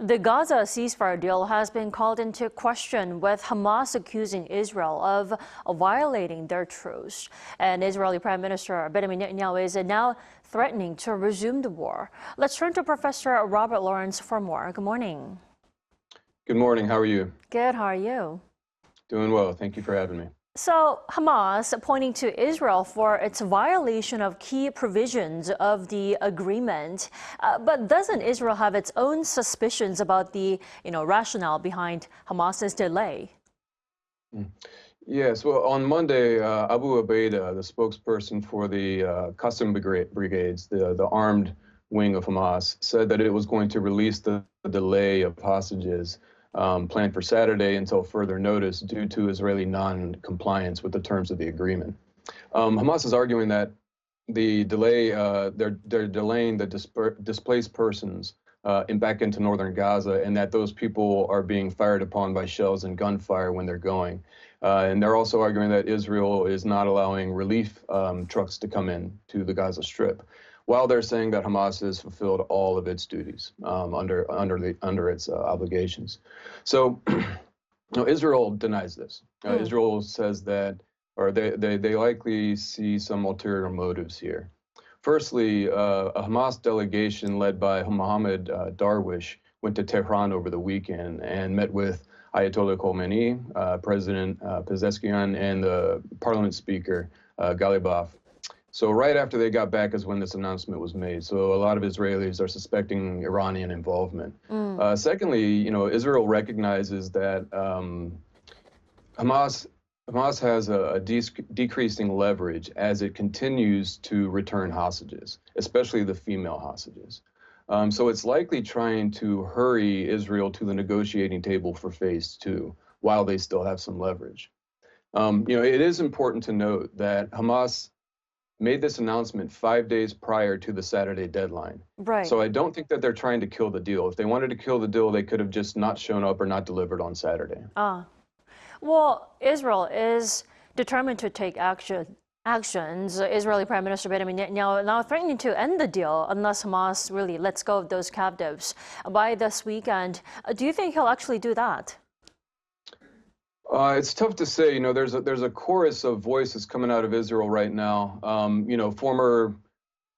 The Gaza ceasefire deal has been called into question, with Hamas accusing Israel of violating their truce. And Israeli Prime Minister Benjamin Netanyahu is now threatening to resume the war. Let's turn to Professor Robert Lawrence for more. Good morning. Good morning. How are you? Good. How are you? Doing well. Thank you for having me. So Hamas pointing to Israel for its violation of key provisions of the agreement. But doesn't Israel have its own suspicions about the rationale behind Hamas's delay? Yes. Well, on Monday, Abu Ubaida, the spokesperson for the Qassam brigades, the armed wing of Hamas, said that it was going to release the delay of hostages planned for Saturday until further notice due to Israeli non-compliance with the terms of the agreement. Hamas is arguing that the delay, they're delaying the displaced persons back into northern Gaza, and that those people are being fired upon by shells and gunfire when they're going. And they're also arguing that Israel is not allowing relief trucks to come in to the Gaza Strip, while they're saying that Hamas has fulfilled all of its duties under its obligations. So Israel denies this. Israel says that, or they likely see some ulterior motives here. Firstly, a Hamas delegation led by Mohammed Darwish went to Tehran over the weekend and met with Ayatollah Khomeini, President Pezeshkian, and the parliament speaker Ghalibaf. So right after they got back is when this announcement was made. So a lot of Israelis are suspecting Iranian involvement. Secondly, Israel recognizes that Hamas has a decreasing leverage as it continues to return hostages, especially the female hostages. So it's likely trying to hurry Israel to the negotiating table for phase 2 while they still have some leverage. It is important to note that Hamas made this announcement 5 days prior to the Saturday deadline. Right. So I don't think that they're trying to kill the deal. If they wanted to kill the deal, they could have just not shown up or not delivered on Saturday. Well, Israel is determined to take actions. Israeli Prime Minister Benjamin Netanyahu now threatening to end the deal unless Hamas really lets go of those captives by this weekend. Do you think he'll actually do that? It's tough to say. There's a chorus of voices coming out of Israel right now. Former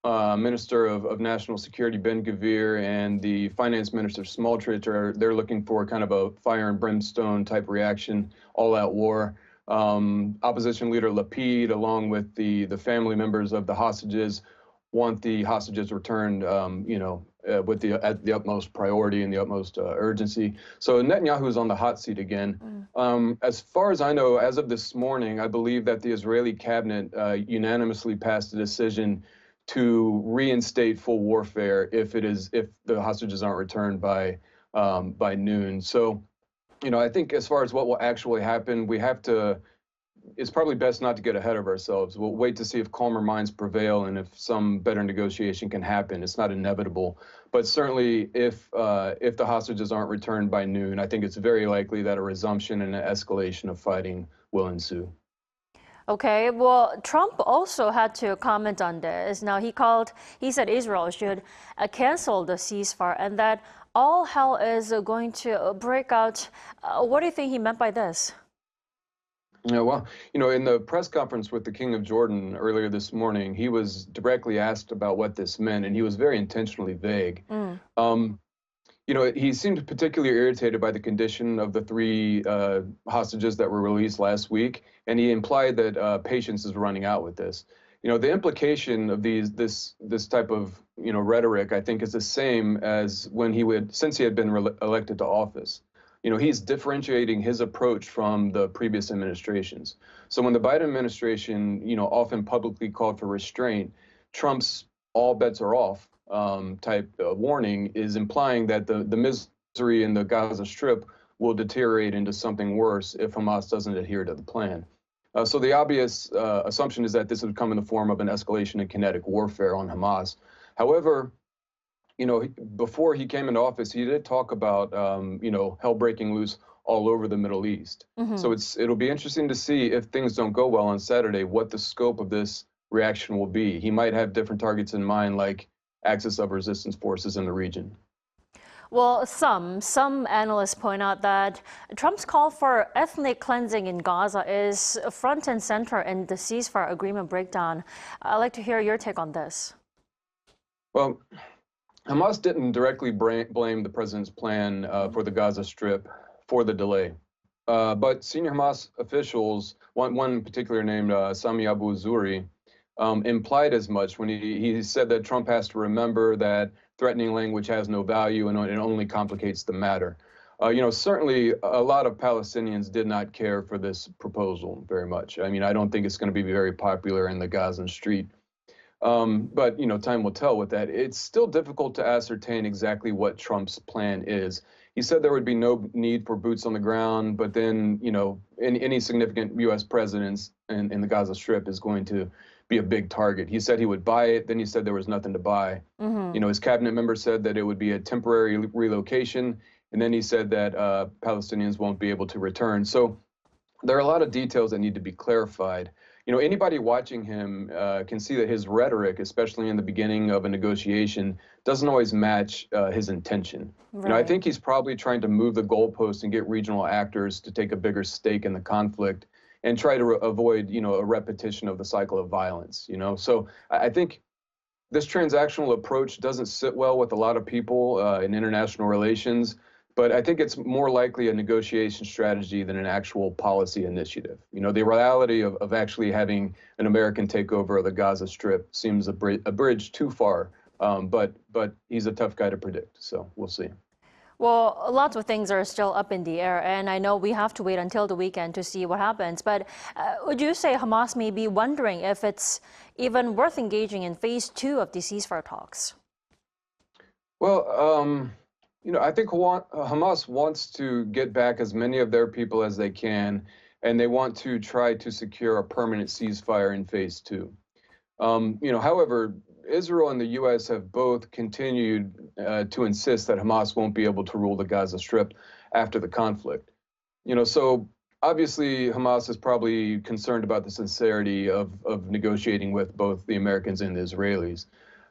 Minister of National Security Ben-Gvir and the Finance Minister Smotrich they're looking for kind of a fire and brimstone type reaction, all-out war. Opposition leader Lapid, along with the family members of the hostages, want the hostages returned, with the utmost priority and the utmost urgency. So Netanyahu is on the hot seat again. As far as I know, as of this morning, I believe that the Israeli cabinet unanimously passed a decision to reinstate full warfare if the hostages aren't returned by noon. So, I think as far as what will actually happen, it's probably best not to get ahead of ourselves. We'll wait to see if calmer minds prevail and if some better negotiation can happen. It's not inevitable, but certainly if the hostages aren't returned by noon, I think it's very likely that a resumption and an escalation of fighting will ensue. Okay, well, Trump also had to comment on this. Now, he said Israel should cancel the ceasefire and that all hell is going to break out. What do you think he meant by this? Yeah, well, in the press conference with the King of Jordan earlier this morning, he was directly asked about what this meant, and he was very intentionally vague. He seemed particularly irritated by the condition of the 3 hostages that were released last week, and he implied that patience is running out with this. The implication of this type of rhetoric, I think, is the same as since he had been elected to office. He's differentiating his approach from the previous administrations. So when the Biden administration, often publicly called for restraint, Trump's all bets are off type warning is implying that the misery in the Gaza Strip will deteriorate into something worse if Hamas doesn't adhere to the plan. So the obvious assumption is that this would come in the form of an escalation in kinetic warfare on Hamas. However, before he came into office, he did talk about, hell breaking loose all over the Middle East. So it'll be interesting to see if things don't go well on Saturday, what the scope of this reaction will be. He might have different targets in mind, like axis of resistance forces in the region. Well, some analysts point out that Trump's call for ethnic cleansing in Gaza is front and center in the ceasefire agreement breakdown. I'd like to hear your take on this. Well, Hamas didn't directly blame the president's plan for the Gaza Strip for the delay. But senior Hamas officials, one particular named Sami Abu Zuri, implied as much when he said that Trump has to remember that threatening language has no value and it only complicates the matter. Certainly a lot of Palestinians did not care for this proposal very much. I mean, I don't think it's going to be very popular in the Gazan street. But time will tell with that. It's still difficult to ascertain exactly what Trump's plan is. He said there would be no need for boots on the ground, but then, any significant U.S. presence in the Gaza Strip is going to be a big target. He said he would buy it. Then he said there was nothing to buy. His cabinet member said that it would be a temporary relocation. And then he said that Palestinians won't be able to return. So there are a lot of details that need to be clarified. Anybody watching him can see that his rhetoric, especially in the beginning of a negotiation, doesn't always match his intention. Right. I think he's probably trying to move the goalposts and get regional actors to take a bigger stake in the conflict and try to avoid, a repetition of the cycle of violence. So I think this transactional approach doesn't sit well with a lot of people in international relations. But I think it's more likely a negotiation strategy than an actual policy initiative. The reality of actually having an American takeover of the Gaza Strip seems a bridge too far. But he's a tough guy to predict, so we'll see. Well, lots of things are still up in the air, and I know we have to wait until the weekend to see what happens. But would you say Hamas may be wondering if it's even worth engaging in phase 2 of the ceasefire talks? Well, I think Hamas wants to get back as many of their people as they can, and they want to try to secure a permanent ceasefire in phase 2. However, Israel and the U.S. have both continued to insist that Hamas won't be able to rule the Gaza Strip after the conflict. So obviously Hamas is probably concerned about the sincerity of negotiating with both the Americans and the Israelis.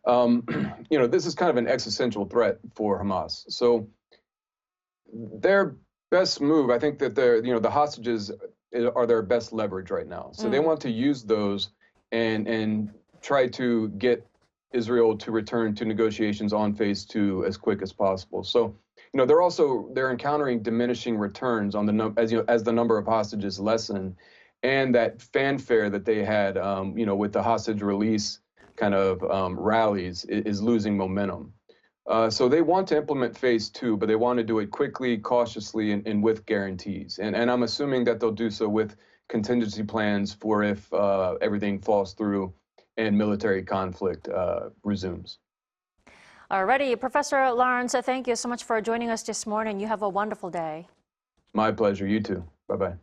This is kind of an existential threat for Hamas. So their best move, I think that the hostages are their best leverage right now. So they want to use those and try to get Israel to return to negotiations on phase 2 as quick as possible. So, they're encountering diminishing returns on as the number of hostages lessen, and that fanfare that they had, with the hostage release kind of rallies is losing momentum. So they want to implement phase 2, but they want to do it quickly, cautiously, and with guarantees. And I'm assuming that they'll do so with contingency plans for if everything falls through and military conflict resumes. Alrighty, Professor Lawrence, thank you so much for joining us this morning. You have a wonderful day. My pleasure. You too. Bye-bye.